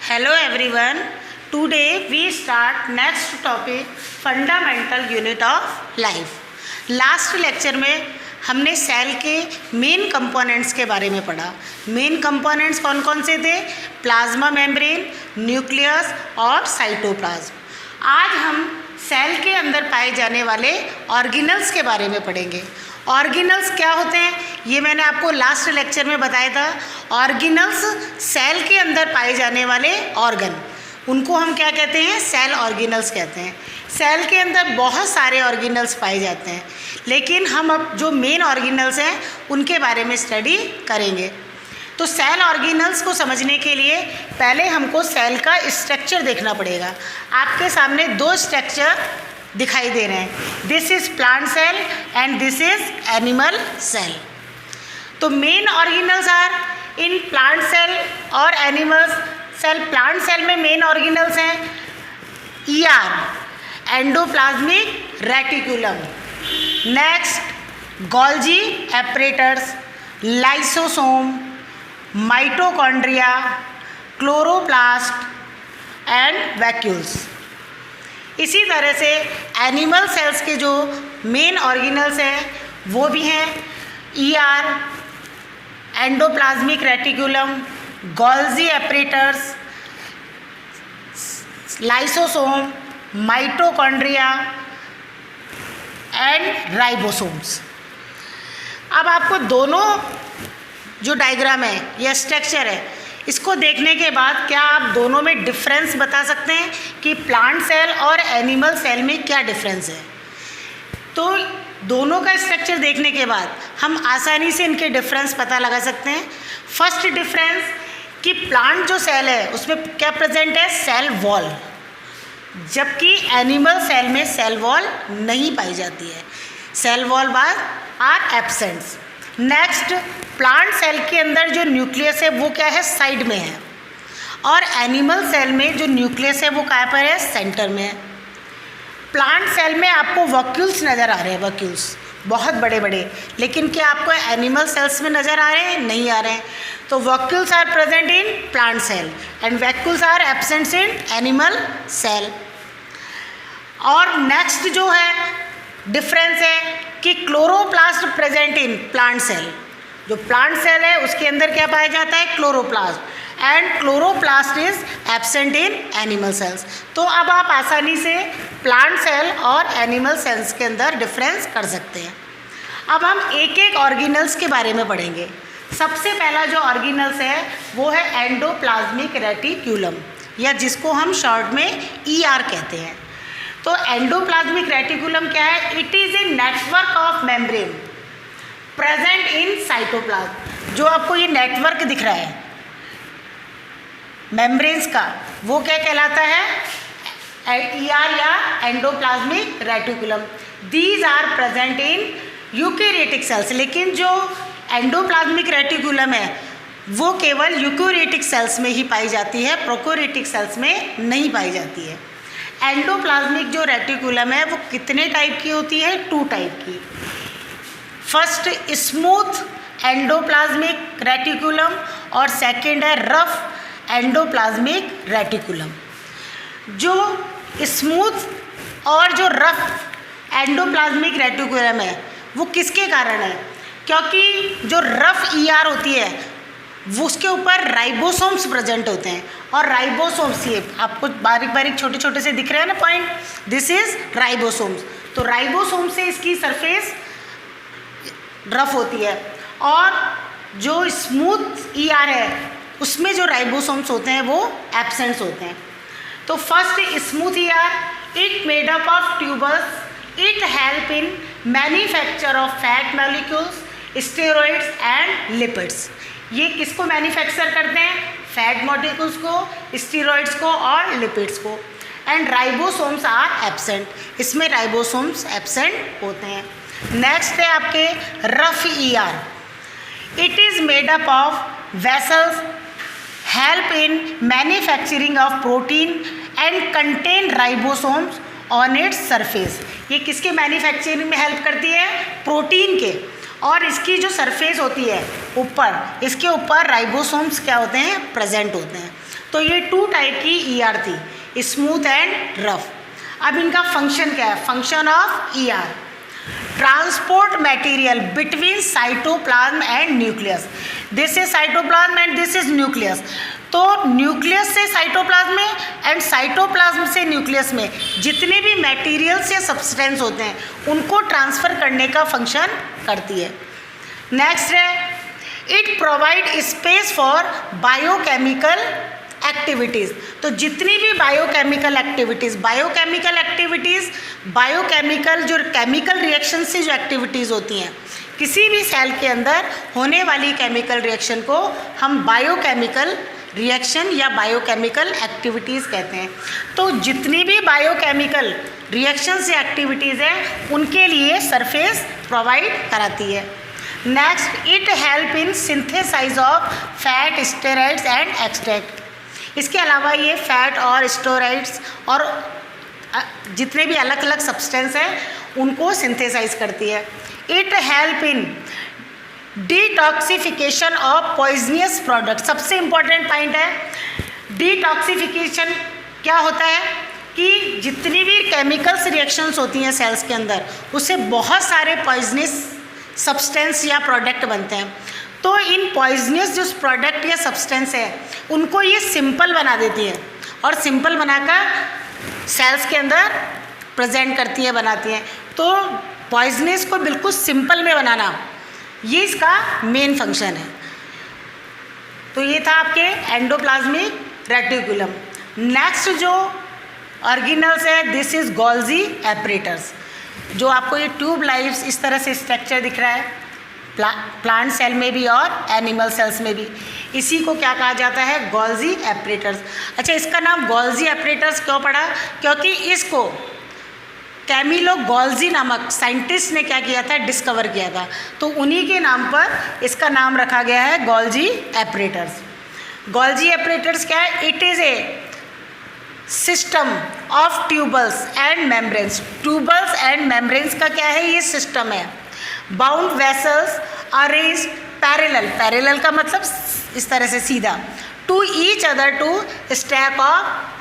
Hello everyone. Today we start next topic fundamental unit of life. Last lecture में हमने cell के main components के बारे में पढ़ा। मेन कंपोनेंट्स कौन कौन से थे? प्लाज्मा मेम्ब्रेन, न्यूक्लियस और साइटोप्लाज्म। आज हम सेल के अंदर पाए जाने वाले ऑर्गेनल्स के बारे में पढ़ेंगे। ऑर्गेनल्स क्या होते हैं ये मैंने आपको लास्ट लेक्चर में बताया था। ऑर्गेनल्स सेल के अंदर पाए जाने वाले ऑर्गन, उनको हम क्या कहते हैं? सेल ऑर्गेनल्स कहते हैं। सेल के अंदर बहुत सारे ऑर्गेनल्स पाए जाते हैं, लेकिन हम अब जो मेन ऑर्गेनल्स हैं उनके बारे में स्टडी करेंगे। तो सेल ऑर्गेनल्स को समझने के लिए पहले हमको सेल का स्ट्रक्चर देखना पड़ेगा। आपके सामने दो स्ट्रक्चर दिखाई दे रहे हैं, this is plant cell and this is animal cell. तो main organelles are in plant cell और एनिमल सेल। प्लांट सेल में मेन ऑर्गेनल्स हैं ER, endoplasmic reticulum, next Golgi apparatus, lysosome, mitochondria, chloroplast and vacuoles. इसी तरह से animal cells के जो main organelles हैं वो भी हैं ER, endoplasmic reticulum, Golgi apparatus, lysosome, mitochondria and ribosomes. अब आपको दोनों जो डायग्राम है या स्ट्रक्चर है इसको देखने के बाद क्या आप दोनों में डिफरेंस बता सकते हैं कि प्लांट सेल और एनिमल सेल में क्या डिफरेंस है? तो दोनों का स्ट्रक्चर देखने के बाद हम आसानी से इनके डिफरेंस पता लगा सकते हैं। फर्स्ट डिफरेंस कि प्लांट जो सेल है उसमें क्या प्रेजेंट है? सेल वॉल, जबकि एनिमल सेल में सेल वॉल नहीं पाई जाती है। Cell wall are absents. Next, plant cell के अंदर जो न्यूक्लियस है वो क्या है? साइड में है, और एनिमल सेल में जो न्यूक्लियस है वो कहाँ पर है? सेंटर में है। प्लांट सेल में आपको वैक्यूल्स नज़र आ रहे हैं, वैक्यूल्स बहुत बड़े बड़े, लेकिन क्या आपको एनिमल सेल्स में नज़र आ रहे हैं? नहीं आ रहे हैं। तो vacuoles are present in plant cell and vacuoles are absent in animal cell. और नेक्स्ट जो है डिफरेंस है कि chloroplast present in plant cell. जो प्लांट सेल है उसके अंदर क्या पाया जाता है? Chloroplast, and chloroplast is absent in animal cells. तो अब आप आसानी से प्लांट सेल और एनिमल सेल्स के अंदर डिफरेंस कर सकते हैं। अब हम एक एक ऑर्गेनल्स के बारे में पढ़ेंगे। सबसे पहला जो ऑर्गेनल्स है वो है एंडोप्लाज्मिक रेटिक्यूलम, या जिसको हम शॉर्ट में ईआर कहते हैं। तो एंडोप्लाज्मिक रेटिकुलम क्या है? It is a network of membrane present in cytoplasm. जो आपको ये नेटवर्क दिख रहा है मेम्ब्रेन्स का, वो क्या कहलाता है? ईआर या endoplasmic reticulum. These are present in eukaryotic cells. लेकिन जो एंडोप्लाज्मिक रेटिकुलम है वो केवल यूकेरियोटिक सेल्स में ही पाई जाती है, प्रोकैरियोटिक सेल्स में नहीं पाई जाती है। एंडोप्लाज्मिक जो रेटिकुलम है वो कितने टाइप की होती है? 2 टाइप की। फर्स्ट स्मूथ एंडोप्लाज्मिक रेटिकुलम और सेकंड है रफ एंडोप्लाज्मिक रेटिकुलम। जो स्मूथ और जो रफ एंडोप्लाज्मिक रेटिकुलम है वो किसके कारण है? क्योंकि जो रफ ईआर होती है वो उसके ऊपर राइबोसोम्स प्रेजेंट होते हैं, और राइबोसोम्स ये आपको बारीक बारीक छोटे छोटे से दिख रहे हैं ना पॉइंट, दिस इज राइबोसोम्स। तो राइबोसोम से इसकी सरफेस रफ होती है, और जो स्मूथ ईआर है उसमें जो राइबोसोम्स होते हैं वो एब्सेंट्स होते हैं। तो first smooth ER, it made up of tubules, it help in manufacture of fat molecules, steroids and lipids. ये किसको मैन्युफैक्चर करते हैं? फैट मॉलिक्यूल्स को, स्टेरॉइड्स को और लिपिड्स को। एंड राइबोसोम्स आर एब्सेंट, इसमें राइबोसोम्स एब्सेंट होते हैं। नेक्स्ट है आपके rough ER, it is made up of vessels, help in manufacturing of protein and contain ribosomes on its surface. ये किसके मैन्युफैक्चरिंग में हेल्प करती है? प्रोटीन के। और इसकी जो सरफेस होती है ऊपर, इसके ऊपर राइबोसोम्स क्या होते हैं? प्रेजेंट होते हैं। तो ये 2 टाइप की ER थी, स्मूथ एंड रफ। अब इनका फंक्शन क्या है? Function of ER, transport material between cytoplasm and nucleus. This is cytoplasm and this is nucleus. तो न्यूक्लियस से साइटोप्लाज्म में एंड साइटोप्लाज्म से न्यूक्लियस में जितने भी मटेरियल्स या सब्सटेंस होते हैं उनको ट्रांसफ़र करने का फंक्शन करती है। नेक्स्ट है, it provide space for biochemical activities. तो जितनी भी बायोकेमिकल जो केमिकल रिएक्शन से जो एक्टिविटीज़ होती हैं, किसी भी सेल के अंदर होने वाली केमिकल रिएक्शन को हम बायोकेमिकल रिएक्शन या बायोकेमिकल एक्टिविटीज़ कहते हैं। तो जितनी भी बायोकेमिकल रिएक्शन से एक्टिविटीज़ हैं उनके लिए सरफेस प्रोवाइड कराती है। Next, it help in synthesise of fat, steroids and extract. इसके अलावा ये फैट और स्टेरॉइड्स और जितने भी अलग अलग सब्सटेंस हैं उनको सिंथेसाइज करती है। It help in detoxification of poisonous product. सबसे इम्पॉर्टेंट पॉइंट है, डिटॉक्सिफिकेशन क्या होता है कि जितनी भी केमिकल्स रिएक्शंस होती हैं सेल्स के अंदर, उससे बहुत सारे पॉइजनस सब्सटेंस या प्रोडक्ट बनते हैं। तो इन पॉइजनस जो प्रोडक्ट या सब्सटेंस है उनको ये सिंपल बना देती है और सिंपल बनाकर सेल्स के अंदर प्रेजेंट करती है, बनाती हैं। तो पॉइजनस को बिल्कुल सिंपल में बनाना, ये इसका मेन फंक्शन है। तो ये था आपके एंडोप्लाज्मिक रेटिकुलम। नेक्स्ट जो ऑर्गेनल्स है, दिस इज गोल्जी एपरेटस। जो आपको ये ट्यूब लाइव्स इस तरह से स्ट्रक्चर दिख रहा है प्लांट सेल में भी और एनिमल सेल्स में भी, इसी को क्या कहा जाता है? Golgi apparatus. अच्छा, इसका नाम गोल्जी एपरेटस क्यों पड़ा? क्योंकि इसको कैमिलो गोल्जी नामक साइंटिस्ट ने क्या किया था? डिस्कवर किया था। तो उन्हीं के नाम पर इसका नाम रखा गया है गोल्जी एपरेटस। गोल्जी एपरेटस क्या है? It is a system of tubules and membranes. Tubules and membranes का क्या है? ये सिस्टम है। Bound vessels arrange parallel, parallel का मतलब इस तरह से सीधा, to each other to stack of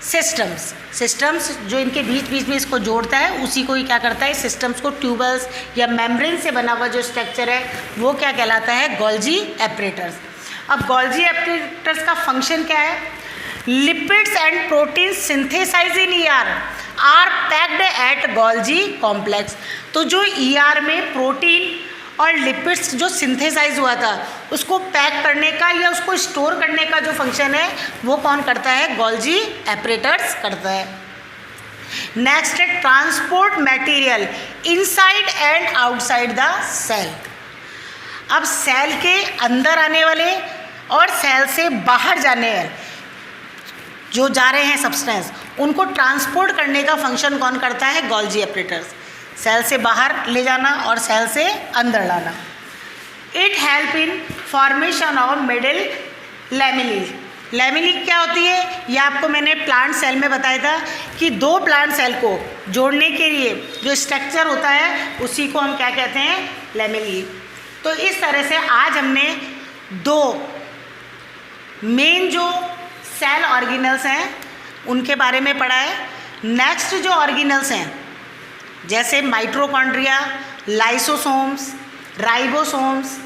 systems जो इनके बीच बीच में इसको जोड़ता है, उसी को ही क्या करता है? सिस्टम्स को, ट्यूबल्स या मेम्ब्रेन से बना हुआ जो स्ट्रक्चर है वो क्या कहलाता है? Golgi apparatus. अब गोल्जी एपरेटस का फंक्शन क्या है? Lipids and protein synthesise in ER are packed at Golgi complex. तो जो ER में प्रोटीन और लिपिड्स जो सिंथेसाइज हुआ था उसको पैक करने का या उसको स्टोर करने का जो फंक्शन है वो कौन करता है? गोल्जी एपरेटस करता है। नेक्स्ट है transport material inside and outside the cell. अब सेल के अंदर आने वाले और सेल से बाहर जाने वाले जो जा रहे हैं सब्सटेंस, उनको ट्रांसपोर्ट करने का फंक्शन कौन करता है? Golgi apparatus. सेल से बाहर ले जाना और सेल से अंदर लाना। It help in formation of middle lamellae. Lamellae क्या होती है? ये आपको मैंने प्लांट सेल में बताया था कि 2 प्लांट सेल को जोड़ने के लिए जो स्ट्रक्चर होता है उसी को हम क्या कहते हैं? लैमेली। तो इस तरह से आज हमने 2 मेन जो सेल ऑर्गेनल्स हैं उनके बारे में पढ़ा है। नेक्स्ट जो ऑर्गेनल्स हैं जैसे माइटोकॉन्ड्रिया, लाइसोसोम्स, राइबोसोम्स,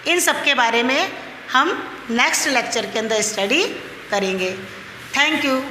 इन सब के बारे में हम नेक्स्ट लेक्चर के अंदर स्टडी करेंगे। Thank you.